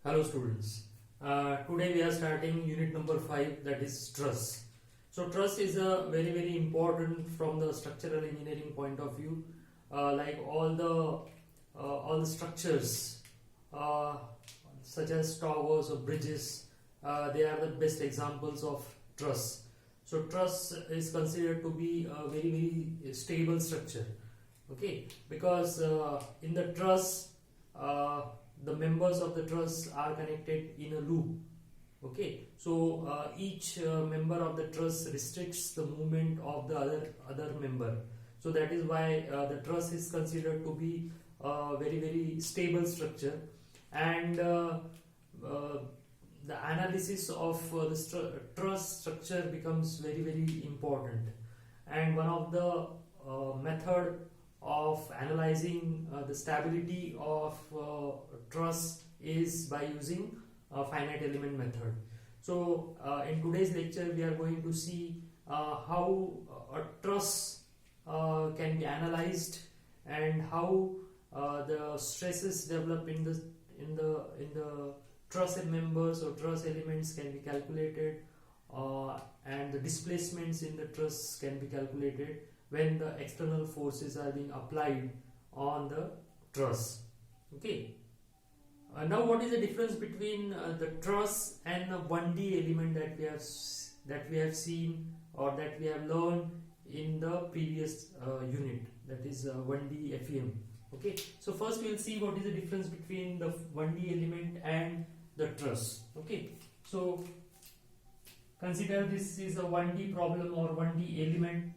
Hello students. Today we are starting unit number 5, that is truss. So truss is a very important from the structural engineering point of view. Like all the structures uh, such as towers or bridges, they are the best examples of truss. So truss is considered to be a very stable structure. Okay, because in the truss the members of the truss are connected in a loop. Okay, so each member of the truss restricts the movement of the other member. So that is why the truss is considered to be a very stable structure, and the analysis of the truss structure becomes very important. And one of the method of analyzing the stability of truss is by using finite element method. So in today's lecture we are going to see how a truss can be analyzed, and how the stresses develop in the truss members or truss elements can be calculated, and the displacements in the truss can be calculated when the external forces are being applied on the truss. Okay. Now what is the difference between the truss and the 1D element that we have seen or that we have learned in the previous unit, that is 1D FEM. Okay, so first we will see what is the difference between the 1D element and the truss. Okay, so consider this is a 1D problem or 1D element.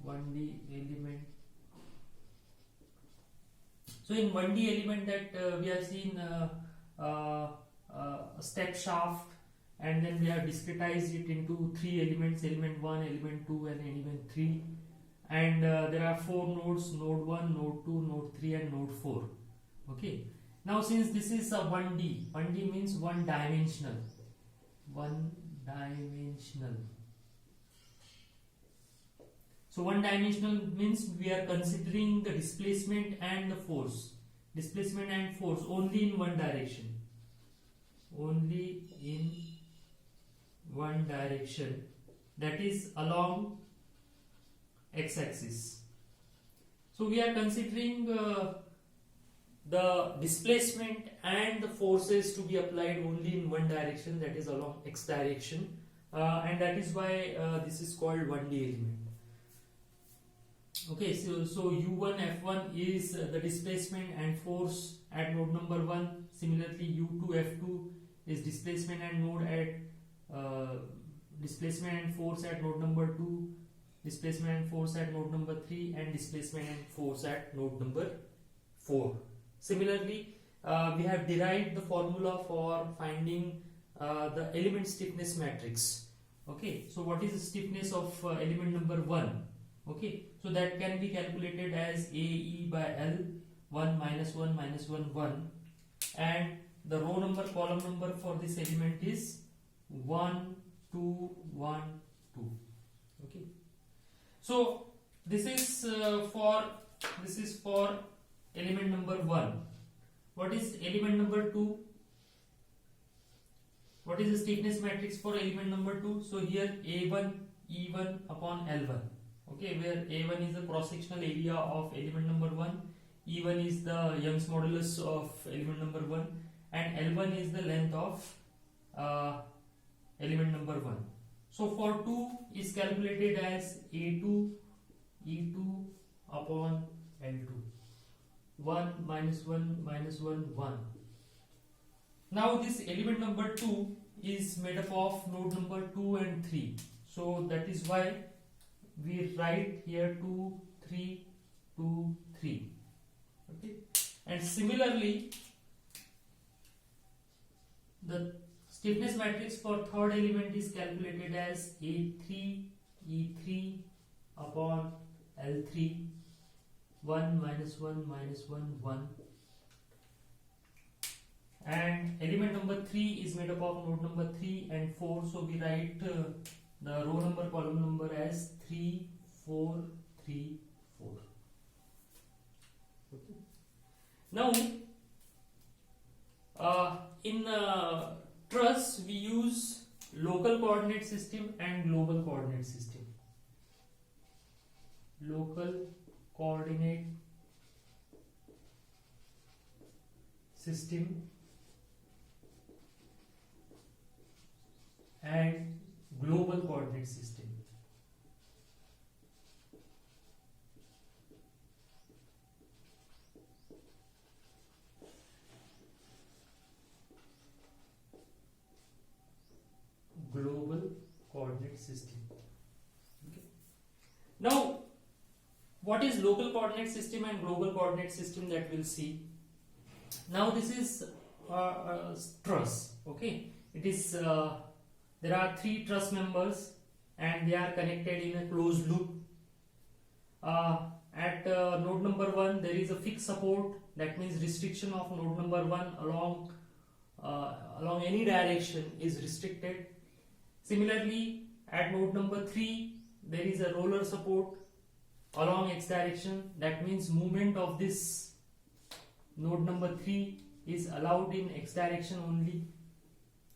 1D element. So in 1D element that we have seen a step shaft, and then we have discretized it into 3 elements: element 1, element 2 and element 3, and there are 4 nodes: node 1, node 2, node 3 and node 4. Okay, now since this is a 1D means one dimensional. So one dimensional means we are considering the displacement and the force. Displacement and force only in one direction. Only in one direction, that is along x-axis. So we are considering the displacement and the forces to be applied only in one direction, that is along x direction, and that is why this is called 1D element. Okay, so U1 F1 is the displacement and force at node number 1. Similarly, U2 F2 is displacement and displacement and force at node number 2, displacement and force at node number 3, and displacement and force at node number 4. Similarly, we have derived the formula for finding the element stiffness matrix. Okay, so what is the stiffness of element number 1? Okay, so that can be calculated as AE by L, 1 minus 1 minus 1 1, and the row number column number for this element is 1 2 1 2. Okay, so this is for element number 1. What is element number 2? What is the stiffness matrix for element number 2? So here A1 E1 upon L1. Okay, where A1 is the cross-sectional area of element number 1, E1 is the Young's modulus of element number 1, and L1 is the length of element number 1. So for 2 is calculated as A2 E2 upon L2. 1 minus 1 minus 1 1. Now this element number 2 is made up of node number 2 and 3. So that is why we write here 2 3 2 3. Okay, and similarly the stiffness matrix for third element is calculated as A3 E3 upon L3. 1 minus 1 minus 1 1, and element number 3 is made up of node number 3 and 4, so we write the row number column number as 3 4 3 4. Okay. Now in truss we use local coordinate system and global coordinate system. Local coordinate system and global coordinate system. Global coordinate system. Okay. Now, what is local coordinate system and global coordinate system, that we'll see. Now this is truss. Okay, it is there are 3 truss members and they are connected in a closed loop. At node number 1 there is a fixed support, that means restriction of node number 1 along any direction is restricted. Similarly, at node number 3 there is a roller support along x direction, that means movement of this node number 3 is allowed in x direction only.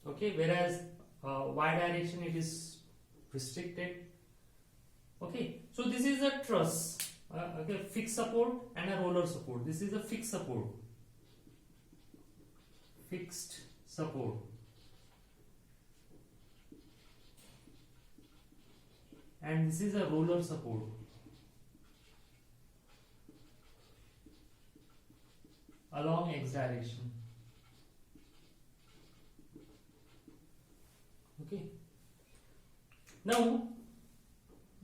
Okay, whereas y direction it is restricted. Okay, so this is a truss, okay, fixed support and a roller support. This is a fixed support, fixed support, and this is a roller support. Along x direction. Okay. Now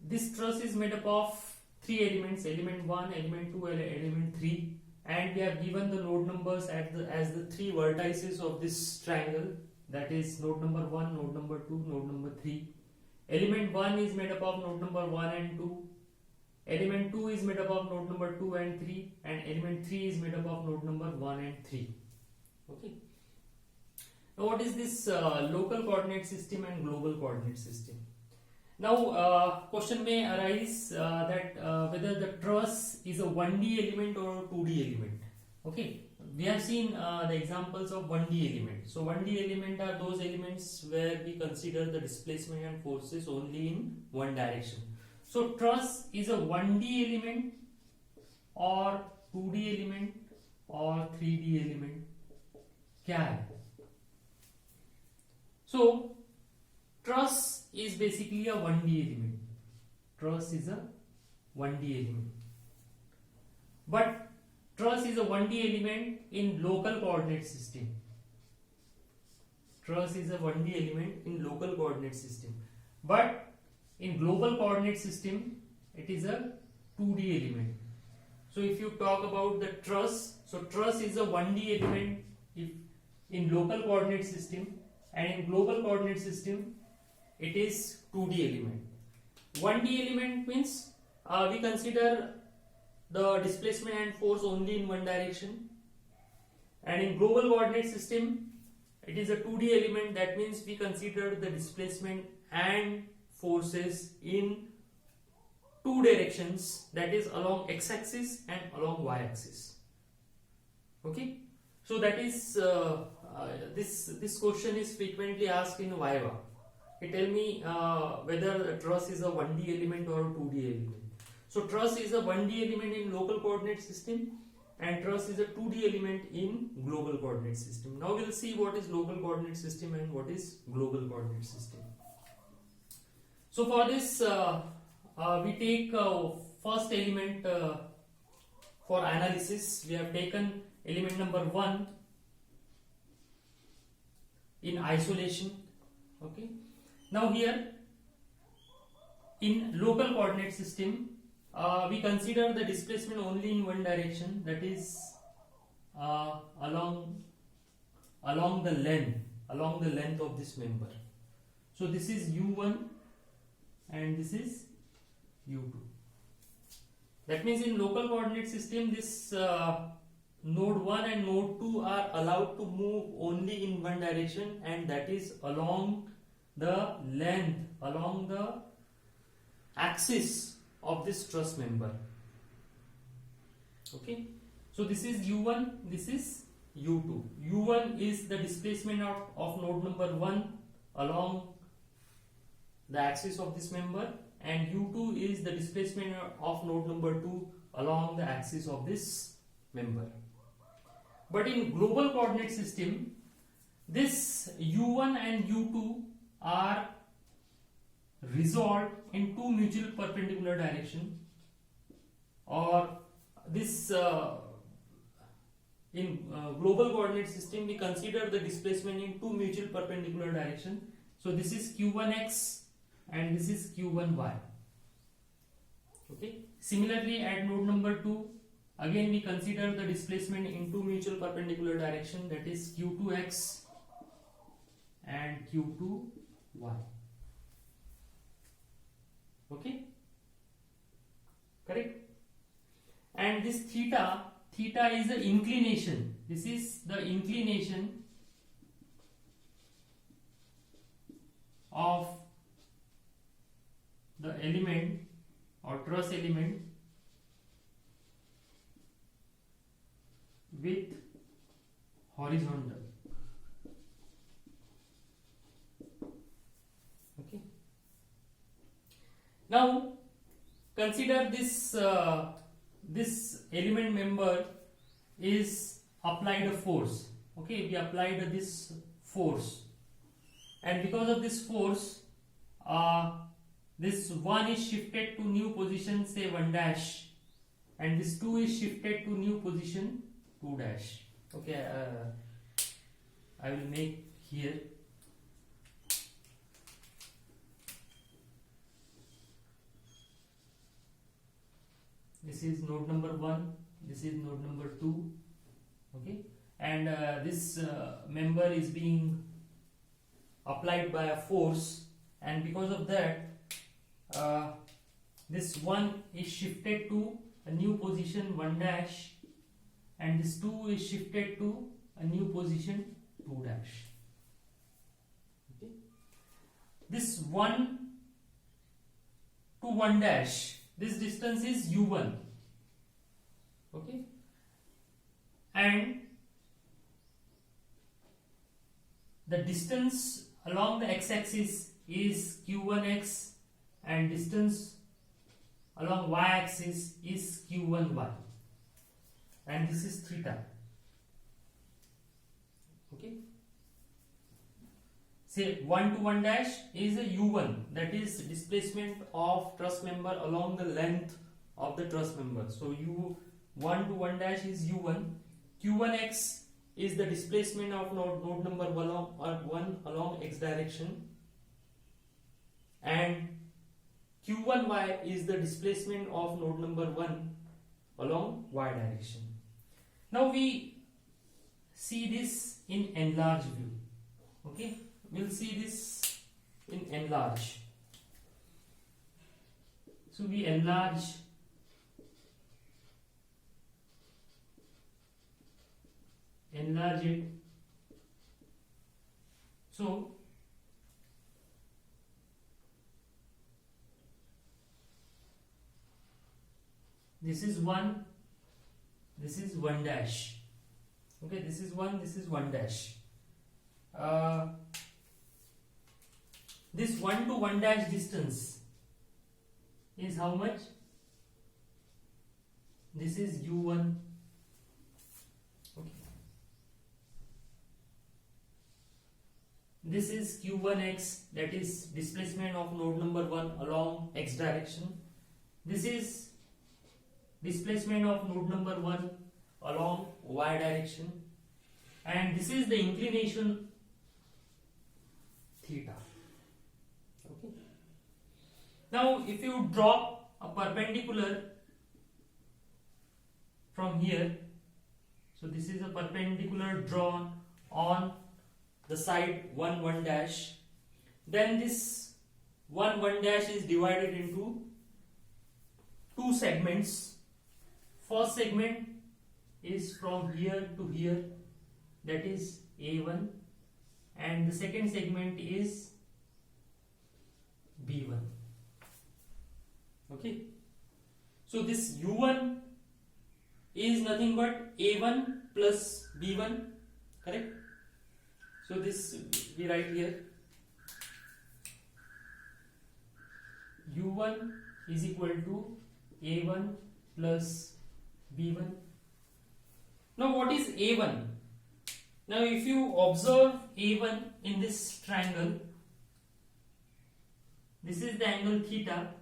this truss is made up of 3 elements: element 1, element 2, and element 3, and we have given the node numbers as the 3 vertices of this triangle, that is node number 1, node number 2, node number 3. Element 1 is made up of node number 1 and 2. Element 2 is made up of node number 2 and 3, and element 3 is made up of node number 1 and 3. Okay. Now what is this local coordinate system and global coordinate system? Now question may arise that whether the truss is a 1D element or a 2D element. Okay, we have seen the examples of 1D element. So 1D element are those elements where we consider the displacement and forces only in one direction. So truss is a 1D element or 2D element or 3D element. क्या है? So truss is basically a 1D element. Truss is a 1D element. But truss is a 1D element in local coordinate system. Truss is a 1D element in local coordinate system. But in global coordinate system, it is a 2D element. So if you talk about the truss, so truss is a 1D element in local coordinate system, and in global coordinate system, it is 2D element. 1D element means we consider the displacement and force only in one direction, and in global coordinate system, it is a 2D element, that means we consider the displacement and forces in 2 directions, that is along x-axis and along y-axis. Okay, so that is this question is frequently asked in Viva. Tell me whether a truss is a 1D element or a 2D element. So truss is a 1D element in local coordinate system, and truss is a 2D element in global coordinate system. Now we'll see what is local coordinate system and what is global coordinate system. So for this we take first element for analysis. We have taken element number 1 in isolation. Okay. Now here in local coordinate system, we consider the displacement only in one direction, that is along the length of this member. So this is u1 and this is u2. That means in local coordinate system, this node 1 and node 2 are allowed to move only in one direction, and that is along the length, along the axis of this truss member. Okay, so this is u1, this is U2. U1 is the displacement of node number 1 along the axis of this member, and U2 is the displacement of node number 2 along the axis of this member. But in global coordinate system, this U1 and U2 are resolved in two mutual perpendicular direction, or this in global coordinate system we consider the displacement in two mutual perpendicular direction. So this is q1x and this is q1y. Okay. Similarly, at node number 2, again we consider the displacement in two mutual perpendicular direction, that is q2x and q2y. Okay, correct. And this theta is the inclination. This is the inclination of the element or truss element with horizontal. Okay. Now consider this this element member is applied a force. Okay, we applied this force, and because of this force, this 1 is shifted to new position, say 1 dash, and this 2 is shifted to new position 2 dash. Okay, I will make here. This is node number 1, this is node number 2. Okay, and this member is being applied by a force, and because of that this 1 is shifted to a new position 1 dash, and this 2 is shifted to a new position 2 dash. Okay. This 1 to 1 dash, this distance is u1. Okay, and the distance along the x-axis is q1x, and distance along y-axis is q1y, and this is theta. Okay, say 1 to 1 dash is a u1, that is displacement of truss member along the length of the truss member. So u1 to 1 dash is u1. q1x is the displacement of node number 1 along x direction, and q1y is the displacement of node number 1 along y direction. Now we see this in enlarged view. Okay, we'll see this in enlarge. So we enlarge it. So this is 1, this is 1 dash. Okay, this is 1, this is 1 dash. This 1 to 1 dash distance is how much? This is u1. Okay. This is q1x, that is displacement of node number 1 along x direction. This is displacement of node number 1 along y direction, and this is the inclination theta. Okay. Now if you draw a perpendicular from here, so this is a perpendicular drawn on the side 1 1 dash, then this 1 1 dash is divided into two segments. First segment is from here to here, that is A1, and the second segment is B1. Okay, so this U1 is nothing but A1 plus B1, correct? So this we write here, U1 is equal to A1 plus B1. Now what is A1? Now if you observe A1 in this triangle, this is the angle theta,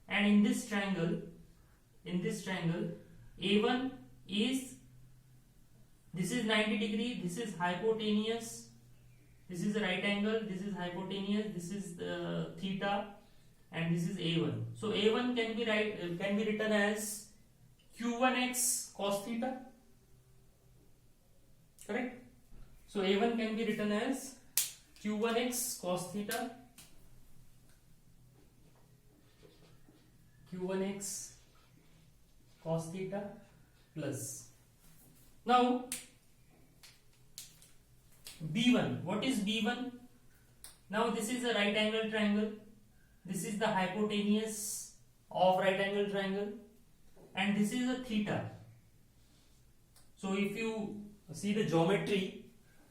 and in this triangle A1 is, this is 90 degree, this is hypotenuse, this is the right angle, this is hypotenuse, this is the theta, and this is A1. So A1 can be written as Q1x cos theta, correct? So A1 can be written as Q1x cos theta, Q1x cos theta plus. Now B1, what is B1? Now this is a right angle triangle, this is the hypotenuse of right angle triangle, and this is a theta. So if you see the geometry,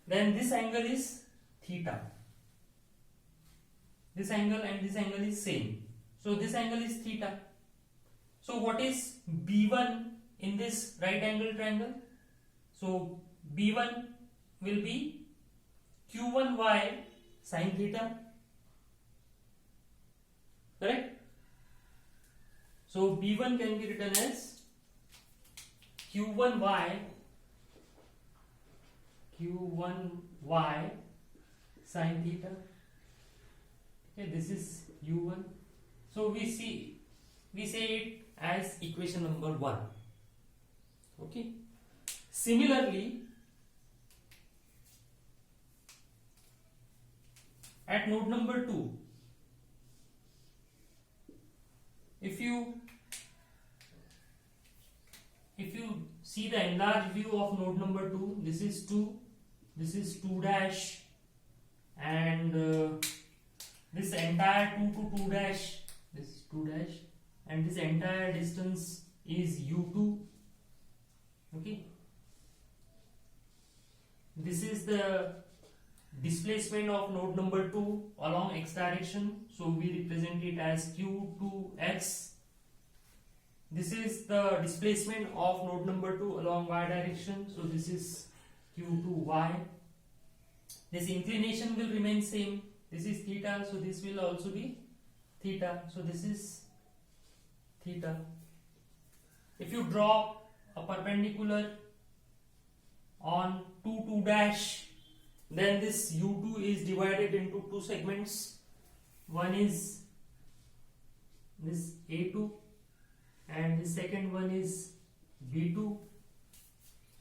then this angle is theta, this angle and this angle is same, so this angle is theta. So what is B1 in this right angle triangle? So B1 will be Q1y sin theta, correct? So B1 can be written as Q1y sin theta. Okay, this is U1. So we say it as equation number 1. Okay. Similarly, at node number 2, if you see the enlarged view of node number 2, this is 2, this is 2 dash, and this entire 2 to 2 dash, this is 2 dash, and this entire distance is U2. Okay, this is the displacement of node number 2 along x direction, so we represent it as Q2x. This is the displacement of node number 2 along y direction, so this is Q2y. This inclination will remain same, this is theta, so this will also be theta, so this is theta. If you draw a perpendicular on 2 2 dash, then this U2 is divided into 2 segments. One is this A2 and the second one is B2,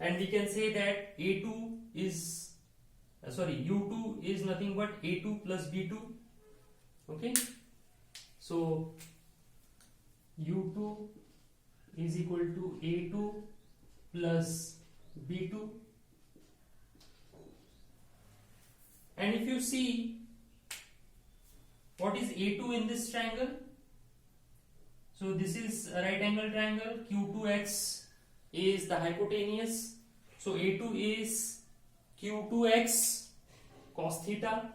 and we can say that U2 is nothing but A2 plus B2. Okay, so U2 is equal to A2 plus B2, and if you see what is A2 in this triangle, so this is a right angle triangle, Q2x is the hypotenuse, so A2 is Q2x cos theta.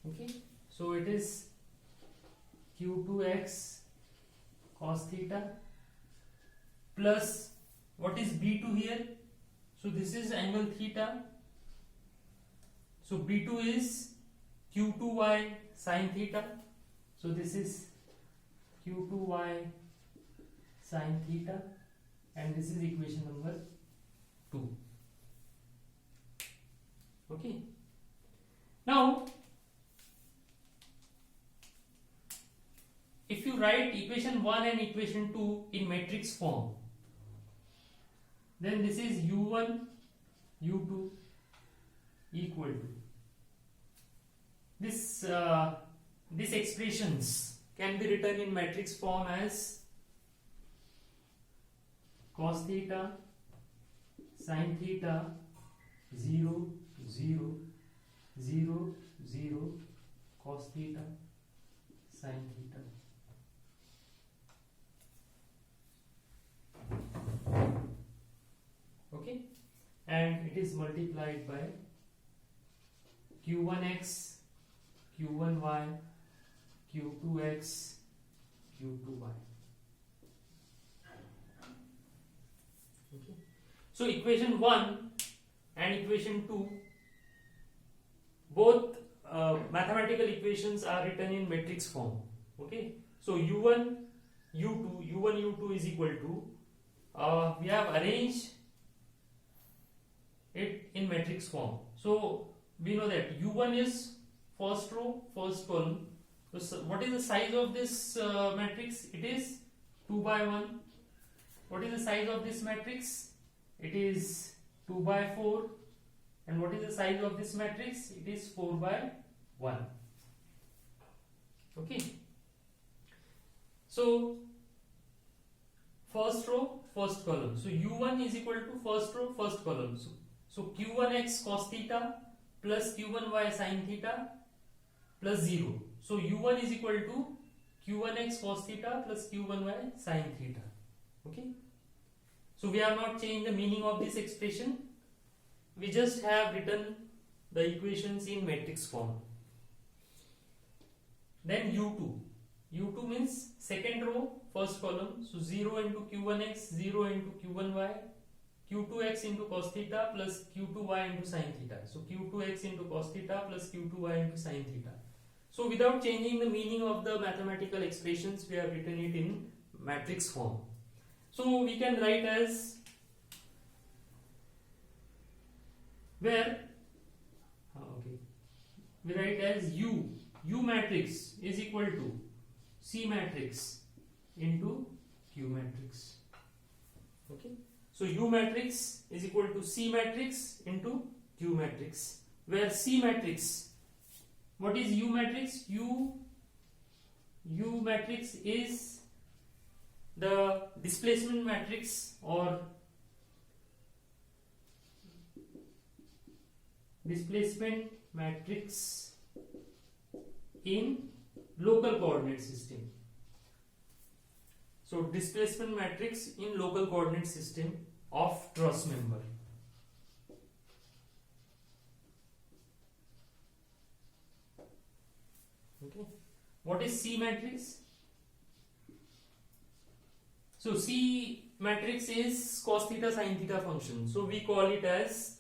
Okay, so it is Q2x cos theta plus what is B2 here, so this is angle theta, so B2 is Q2y sin theta, so this is Q2y sin theta, and this is equation number 2. Okay, now if you write equation 1 and equation 2 in matrix form, then this is U1 U2 equal to this these expressions can be written in matrix form as cos theta sin theta 0 0 0 0 cos theta sin theta. Okay. is multiplied by q1x, q1y, q2x, q2y. Okay. So equation 1 and equation 2, both mathematical equations are written in matrix form. Okay. So u1 u2 is equal to, we have arranged it in matrix form. So we know that u1 is first row, first column. So what is the size of this matrix? It is 2 by 1. What is the size of this matrix? It is 2 by 4. And what is the size of this matrix? It is 4 by 1. Okay. So first row, first column. So u1 is equal to first row, first column. So q1x cos theta plus q1y sin theta plus 0. So u1 is equal to q1x cos theta plus q1y sin theta. Okay. So we have not changed the meaning of this expression. We just have written the equations in matrix form. Then u2. u2 means second row, first column. So 0 into q1x, 0 into q1y, q2x into cos theta plus q2y into sin theta. So q2x into cos theta plus q2y into sin theta. So without changing the meaning of the mathematical expressions, we have written it in matrix form. So we can write as, where we write as u matrix is equal to C matrix into Q matrix. Okay. So U matrix is equal to C matrix into Q matrix, where C matrix, what is U matrix? U matrix is the displacement matrix or displacement matrix in local coordinate system. So displacement matrix in local coordinate system of truss member. Okay. What is C matrix? So C matrix is cos theta sin theta function. So we call it as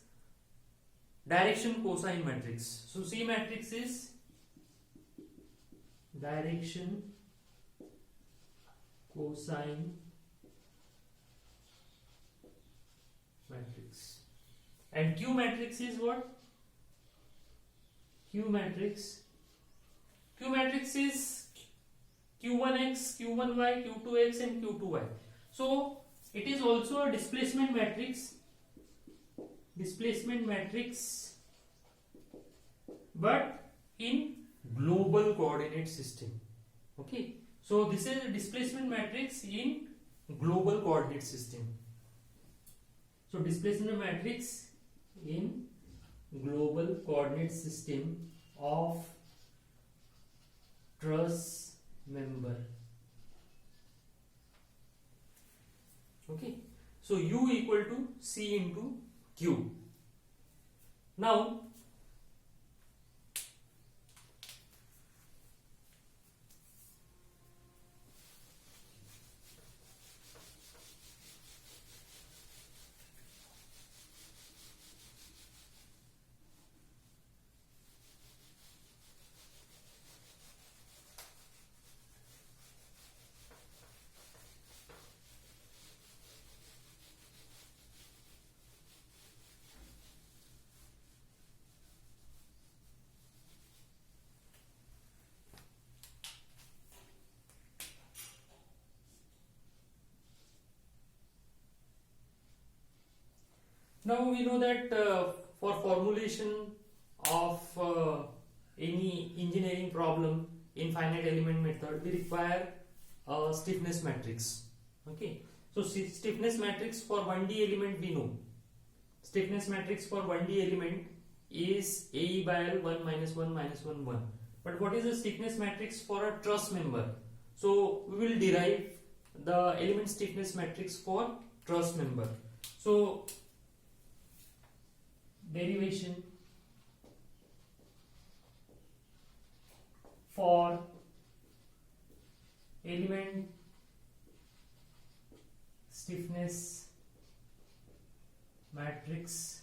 direction cosine matrix. So C matrix is direction cosine matrix. And Q matrix is what? Q matrix is Q1x, Q1y, Q2x and Q2y. So it is also a displacement matrix, but in global coordinate system. Okay. So this is a displacement matrix in global coordinate system. So displacement matrix in global coordinate system of truss member. Okay. So U equal to C into Q. Now we know that for formulation of any engineering problem in finite element method, we require a stiffness matrix. Okay. So stiffness matrix for 1D element we know. Stiffness matrix for 1D element is AE by L 1 minus 1 minus 1 1. But what is the stiffness matrix for a truss member? So we will derive the element stiffness matrix for truss member. So derivation for element stiffness matrix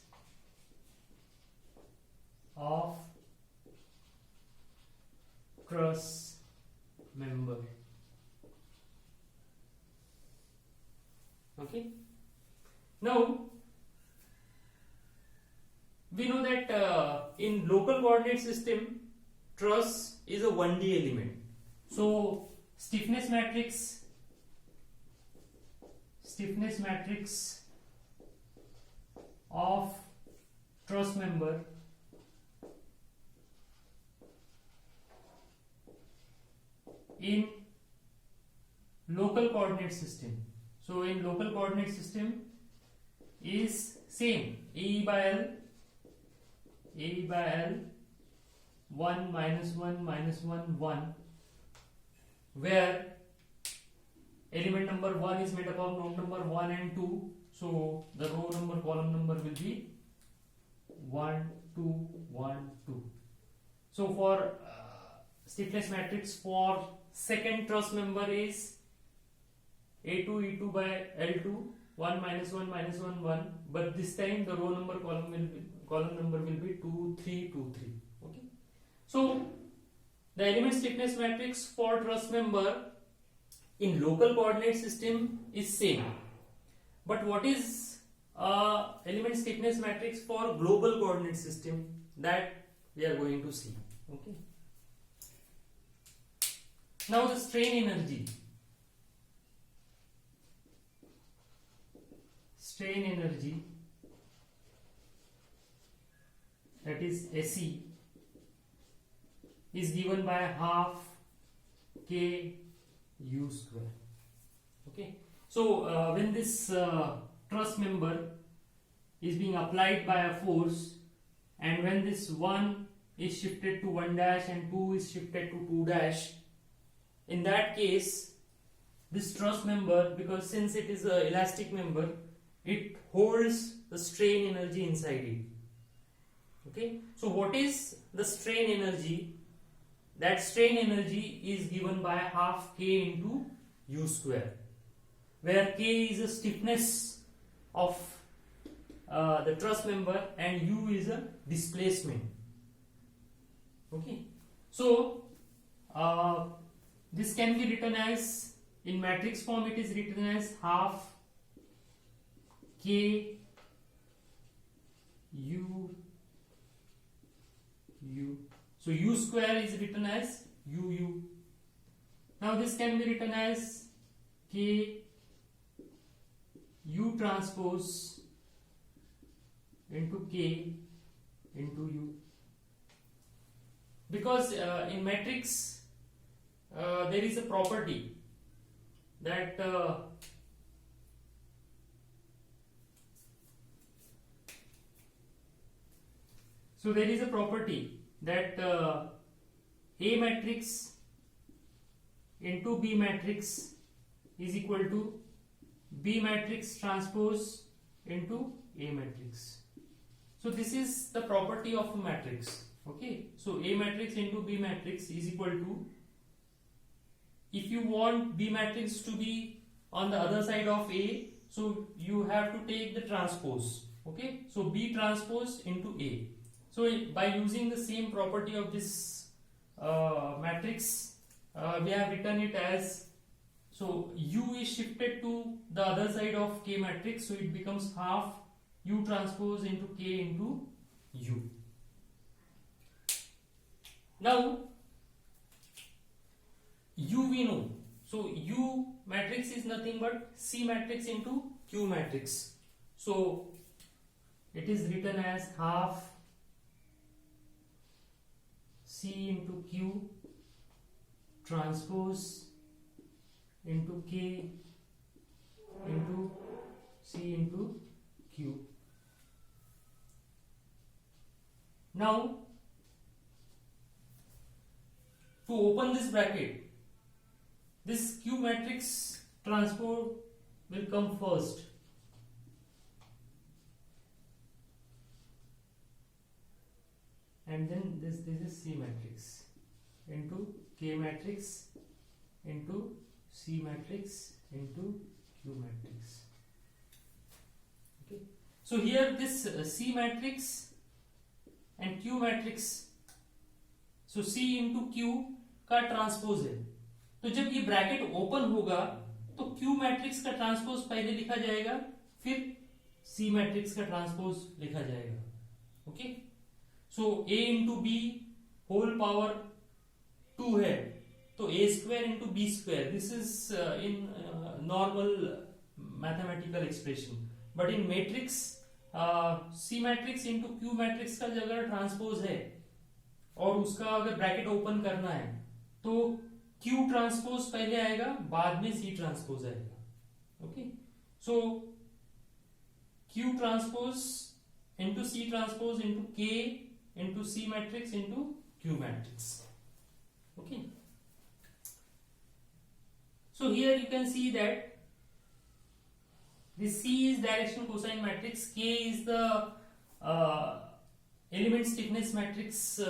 of truss member. Okay, now we know that in local coordinate system truss is a 1D element, so stiffness matrix of truss member in local coordinate system. So in local coordinate system is same, AE by L 1 minus 1 minus 1 1, where element number 1 is made up of node number 1 and 2, so the row number column number will be 1 2 1 2. So for stiffness matrix for second truss member is A2 E2 by L2 1 minus 1 minus 1 1, but this time the row number column number will be 2 3 2 3. Okay, so the element stiffness matrix for truss member in local coordinate system is same, but what is element stiffness matrix for global coordinate system, that we are going to see. Okay, now the strain energy that is SE is given by half k u square. Okay, so when this truss member is being applied by a force, and when this 1 is shifted to 1 dash and 2 is shifted to 2 dash, in that case this truss member, because since it is a elastic member, it holds the strain energy inside it. Okay, so what is the strain energy? That strain energy is given by half k into u square, where k is the stiffness of the truss member and u is a displacement. Okay, so this can be written as, in matrix form it is written as half k u. So u square is written as u. Now this can be written as k u transpose into k into u, because in matrix there is a property that so there is a property that A matrix into B matrix is equal to B matrix transpose into A matrix. So this is the property of a matrix. Okay, so A matrix into B matrix is equal to, if you want B matrix to be on the other side of A, so you have to take the transpose. Okay, so B transpose into A. So by using the same property of this matrix, we have written it as, so U is shifted to the other side of K matrix, so it becomes half U transpose into K into U. Now U we know, so U matrix is nothing but C matrix into Q matrix, so it is written as half C into Q transpose into K into C into Q. Now to open this bracket, this Q matrix transpose will come first. and then this is C matrix into K matrix into C matrix into Q matrix. Okay, so here this C matrix and Q matrix, so C into Q का transpose है, तो जब ये bracket open होगा तो Q matrix का transpose पहले लिखा जाएगा, फिर C मैट्रिक्स का ट्रांसपोज लिखा जाएगा. Okay, so A into B whole power 2 है, तो A square into B square, this is in normal mathematical expression. But in matrix C matrix into Q matrix का अगर ट्रांसपोज है और उसका अगर ब्रैकेट ओपन करना है तो Q ट्रांसपोज पहले आएगा, बाद में C ट्रांसपोज आएगा. Okay, so Q transpose into C transpose into K into C matrix into Q matrix. Okay, so here you can see that this C is direction cosine matrix, K is the element stiffness matrix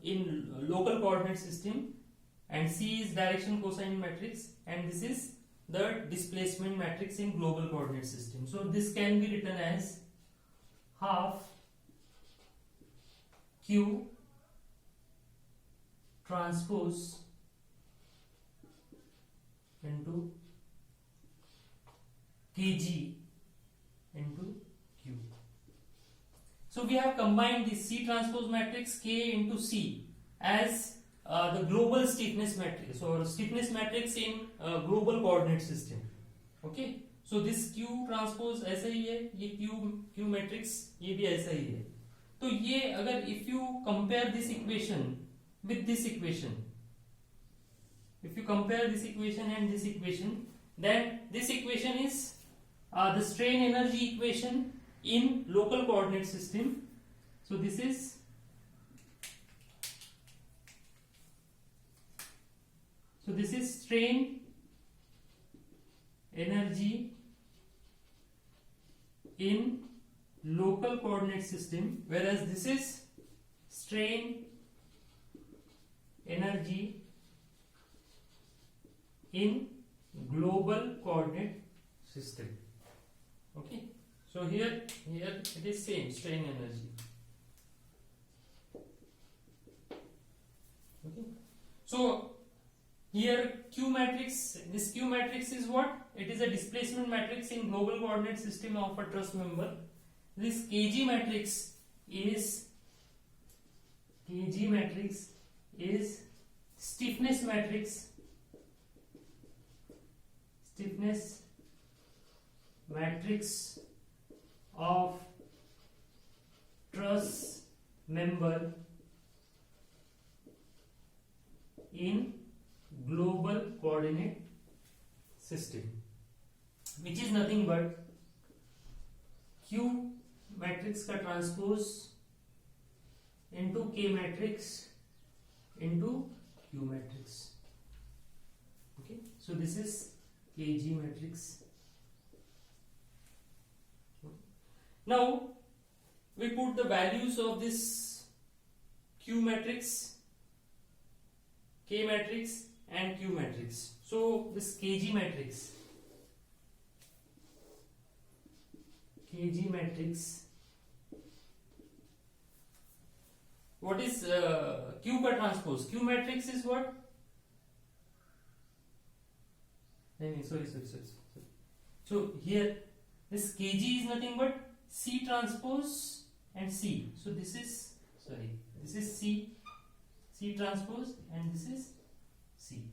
in local coordinate system, and C is direction cosine matrix, and this is the displacement matrix in global coordinate system. So this can be written as half Q transpose into Kg into Q. So we have combined the C transpose matrix K into C as the global stiffness matrix or stiffness matrix in global coordinate system. Okay, so this Q transpose ऐसा ही है, ये Q matrix ये भी ऐसा ही है. तो ये अगर if you compare this equation with this equation, if you compare this equation and this equation, then this equation is the strain energy equation in local coordinate system. So this is strain energy in local coordinate system, whereas this is strain energy in global coordinate system. Okay, so here it is same strain energy. Okay, so here Q matrix, this Q matrix is what? It is a displacement matrix in global coordinate system of a truss member. This Kg matrix is stiffness matrix of truss member in global coordinate system, which is nothing but Q matrix का transpose into K matrix into Q matrix. Okay, so this is Kg matrix. Now we put the values of this Q matrix, K matrix and Q matrix. So this Kg matrix what is Q का transpose? Q matrix is what? Sorry. So here this Kg is nothing but C transpose and C. So this is C transpose and this is C,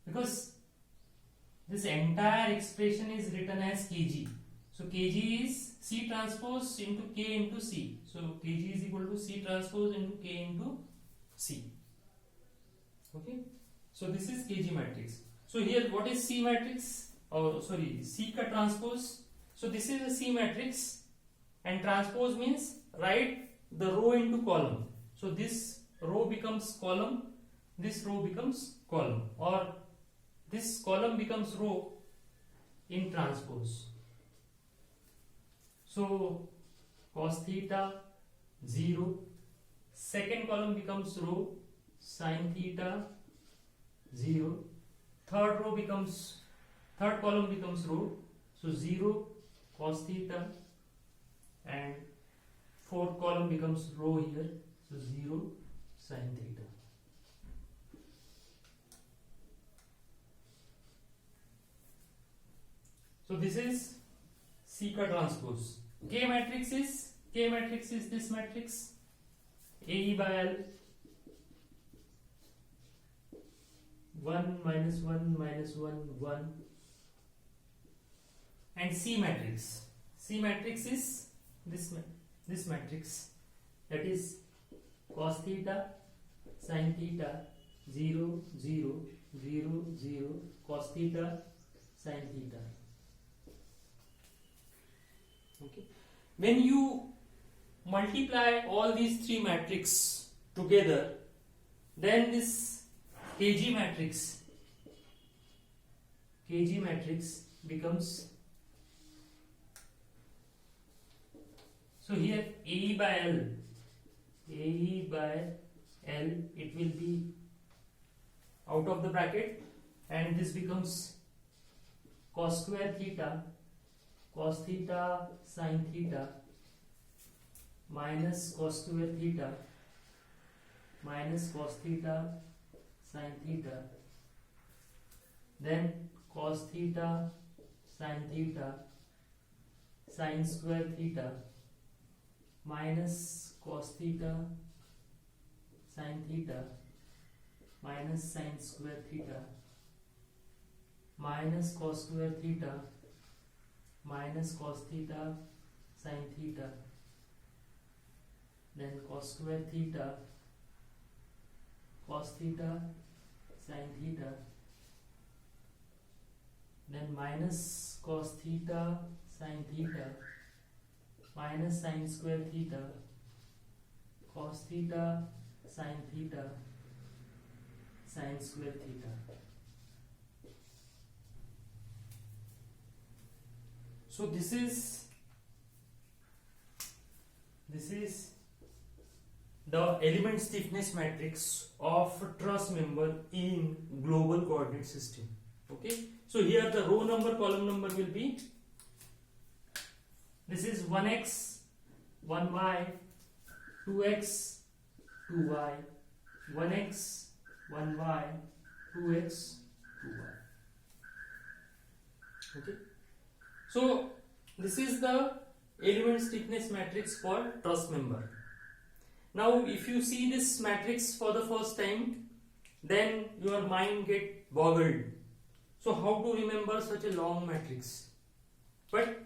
because this entire expression is written as Kg. So Kg is C transpose into K into C. So Kg is equal to C transpose into K into C. Okay, so this is Kg matrix. So here what is C matrix? C ka transpose. So this is a C matrix, and transpose means write the row into column. So this row becomes column, this row becomes column, or this column becomes row in transpose. So cos theta 0, second column becomes rho sin theta 0, third column becomes rho, so 0 cos theta, and fourth column becomes rho here, so 0 sin theta. So this is C ka transpose. K matrix is this matrix AE by L 1 minus 1 minus 1 1, and C matrix is this matrix, that is cos theta sin theta 0 0 0 0 cos theta sin theta. Okay, when you multiply all these three matrices together, then this KG matrix becomes, so here AE by L, it will be out of the bracket, and this becomes cos square theta sin theta minus cos square theta minus cos theta sin theta, then cos theta sin theta sin square theta minus cos theta sin theta minus sin square theta minus cos square theta minus cos theta sin theta, then cos square theta sin theta, then minus cos theta sin theta minus sin square theta cos theta sin theta sin square theta. So this is the element stiffness matrix of truss member in global coordinate system. Okay, so here the row number, column number will be, this is 1x 1y 2x 2y 1x 1y 2x 2y. Okay, so this is the element stiffness matrix for truss member. Now if you see this matrix for the first time, then your mind get boggled. So how to remember such a long matrix? But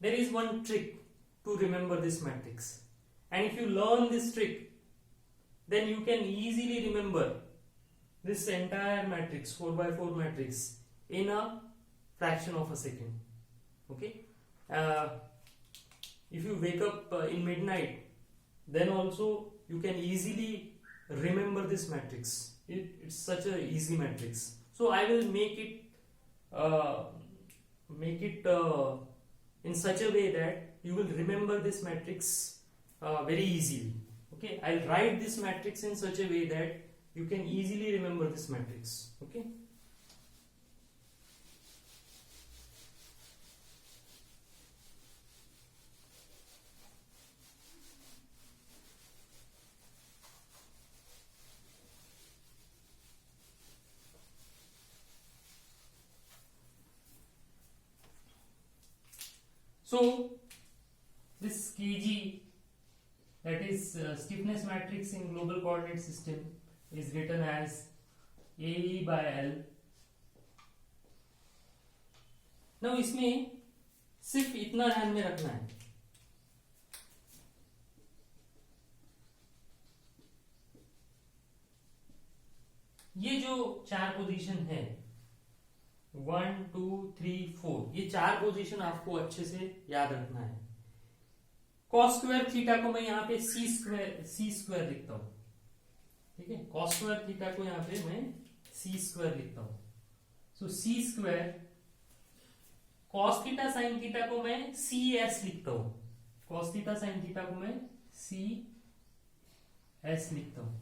there is one trick to remember this matrix, and if you learn this trick, then you can easily remember this entire matrix, 4x4 matrix, in a fraction of a second. Okay, if you wake up in midnight, then also you can easily remember this matrix. It's such a easy matrix. So I will make it in such a way that you will remember this matrix very easily. Okay, I'll write this matrix in such a way that you can easily remember this matrix. Okay. So this Kg, that is stiffness matrix in global coordinate system, is written as AE by L. Now इसमें सिर्फ इतना ध्यान में रखना है, ये जो चार पोजीशन है 1 2 3 4, ये चार पोजीशन आपको अच्छे से याद रखना है. कॉस स्क्वायर थीटा को मैं यहाँ पे सी स्क्वायर लिखता हूं. ठीक है, कॉस स्क्वायर थीटा को यहाँ पे मैं सी स्क्वायर लिखता हूं. So c square, cos theta sine theta को मैं सी एस लिखता हूं. कॉस थीटा साइन थीटा को मैं सी एस लिखता हूं।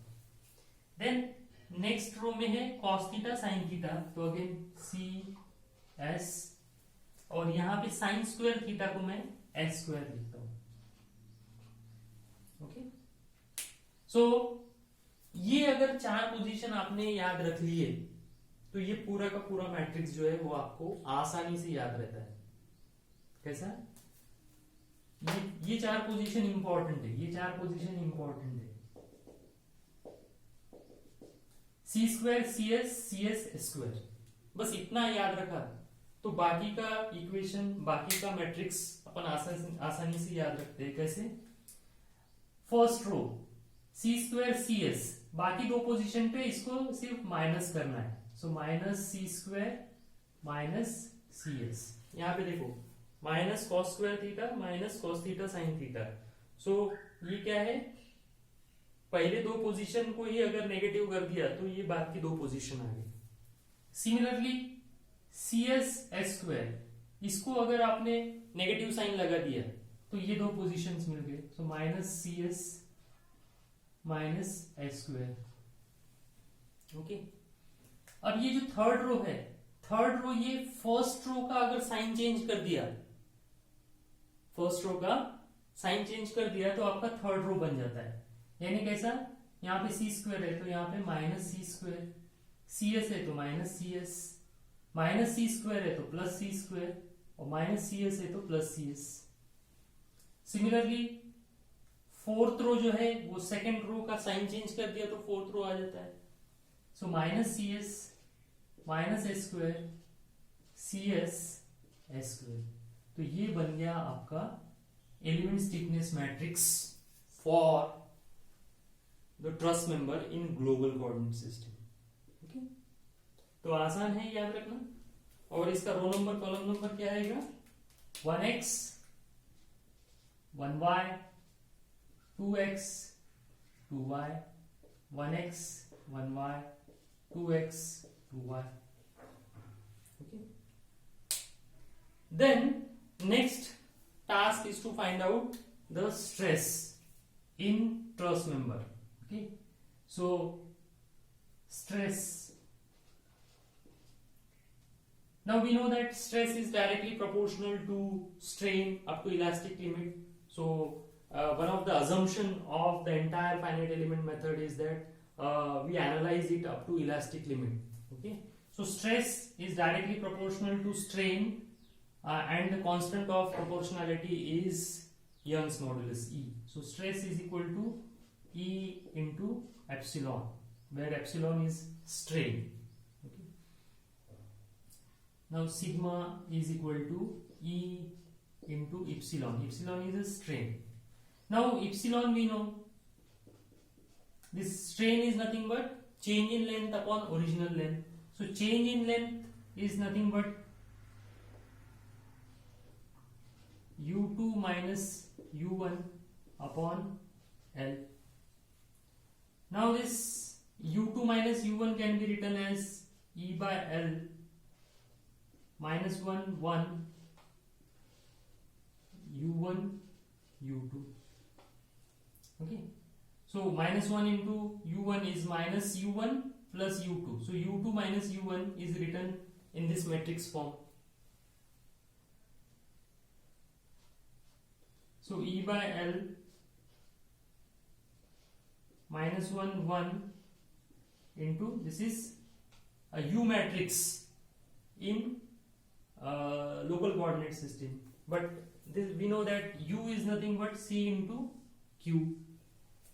देन नेक्स्ट रो में है कॉस थीटा साइन थीटा, तो अगेन सी एस, और यहां पे साइन स्क्वायर थीटा को मैं एस स्क्वायर लिखता हूं। ओके, सो ये अगर चार पोजीशन आपने याद रख लिए तो ये पूरा का पूरा मैट्रिक्स जो है वो आपको आसानी से याद रहता है। कैसा? ये चार पोजीशन इंपॉर्टेंट है, ये चार पोजीशन इंपॉर्टेंट है। सी स्क्वायर सी एस स्क्वायर, बस इतना याद रखा तो बाकी का इक्वेशन, बाकी का मैट्रिक्स अपन आसानी से याद रखते हैं। कैसे? फर्स्ट रो सी स्क्वायर सी एस, बाकी दो पोजीशन पे इसको सिर्फ माइनस करना है, सो माइनस सी स्क्वायर माइनस सी एस। यहां पे देखो minus cos square theta minus cos theta sine theta, so ये क्या है, पहले दो पोजीशन को ही अगर नेगेटिव कर दिया तो ये बाद की दो पोजीशन आ गई। Similarly C S S square, इसको अगर आपने नेगेटिव साइन लगा दिया तो ये दो पोजीशंस मिल गए, सो माइनस सी S minus S square. Okay, अब ये जो थर्ड रो है, थर्ड रो ये फर्स्ट रो का अगर साइन चेंज कर दिया, फर्स्ट रो का साइन चेंज कर दिया तो आपका थर्ड रो बन जाता है। यानी कैसा? यहां पे सी स्क्वायर है तो यहां पे माइनस सी स्क्वायर, सी एस है तो माइनस सी एस, माइनस सी स्क्वायर है तो प्लस सी स्क्वायर, और माइनस सी एस है तो plus C S. Similarly fourth row जो है वो सेकेंड रो का साइन चेंज कर दिया तो फोर्थ रो आ जाता है, सो माइनस सी एस माइनस एस स्क्वायर सी एस एस स्क्वायर। तो ये बन गया आपका element stiffness matrix for the truss member in global coordinate system. Okay, तो आसान है याद रखना। और इसका रो नंबर कॉलम नंबर क्या आएगा? 1x 1y 2x 2y 1x 1y 2x 2y। okay, then next task is to find out the stress in truss member. Okay, so stress, now we know that stress is directly proportional to strain up to elastic limit. So one of the assumption of the entire finite element method is that we analyze it up to elastic limit. Okay, so stress is directly proportional to strain, and the constant of proportionality is Young's modulus E. So stress is equal to E into epsilon, where epsilon is strain. Okay, now sigma is equal to E into epsilon. Epsilon is a strain. Now epsilon we know, this strain is nothing but change in length upon original length. So change in length is nothing but u2 minus u1 upon L. Now this u2 minus u1 can be written as E by L minus 1 1 u1 u2. Okay, so minus 1 into u1 is minus u1 plus u2, so u2 minus u1 is written in this matrix form. So E by L minus 1 1 into, this is a U matrix in local coordinate system, but this, we know that U is nothing but C into Q,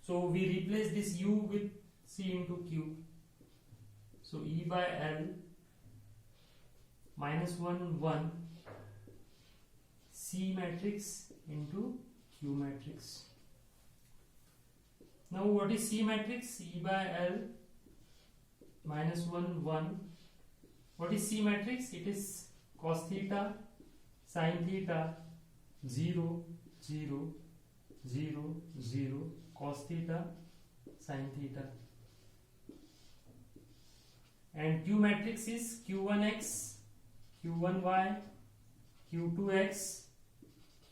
so we replace this U with C into Q. So E by L minus 1 1 C matrix into Q matrix. Now what is C matrix? E by L minus 1 1. What is C matrix? It is cos theta sin theta 0 0 0 0 cos theta sin theta, and Q matrix is Q1x Q1y Q2x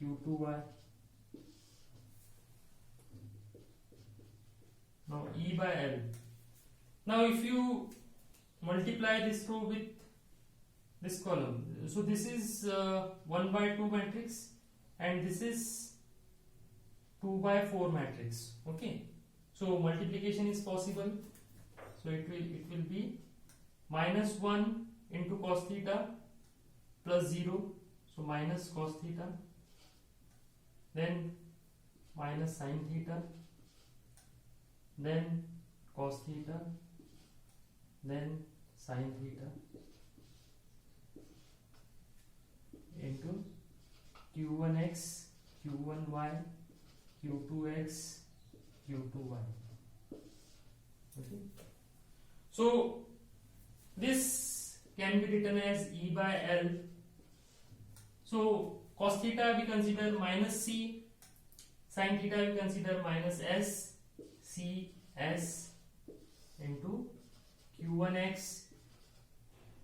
Q2y. Now E by L. Now if you multiply this row with this column, so this is 1 by 2 matrix and this is 2 by 4 matrix. Okay, so multiplication is possible. So it will be minus 1 into cos theta plus 0, so minus cos theta, then minus sin theta, then cos theta, then sin theta into q1x, q1y, q2x, q2y. Okay. So this can be written as E by L. So cos theta we consider minus C, sin theta we consider minus S, C, S into q1x,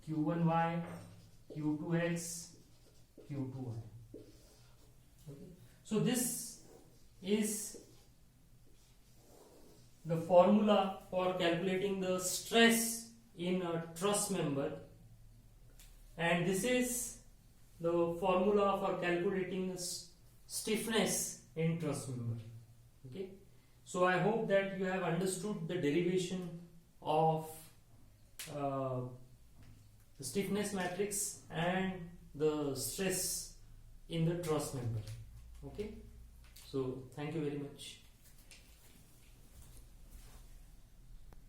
q1y, q2x, q2y. Okay. So this is the formula for calculating the stress in a truss member, and this is the formula for calculating the stiffness in truss member. Okay, so I hope that you have understood the derivation of the stiffness matrix and the stress in the truss member. Okay, so thank you very much.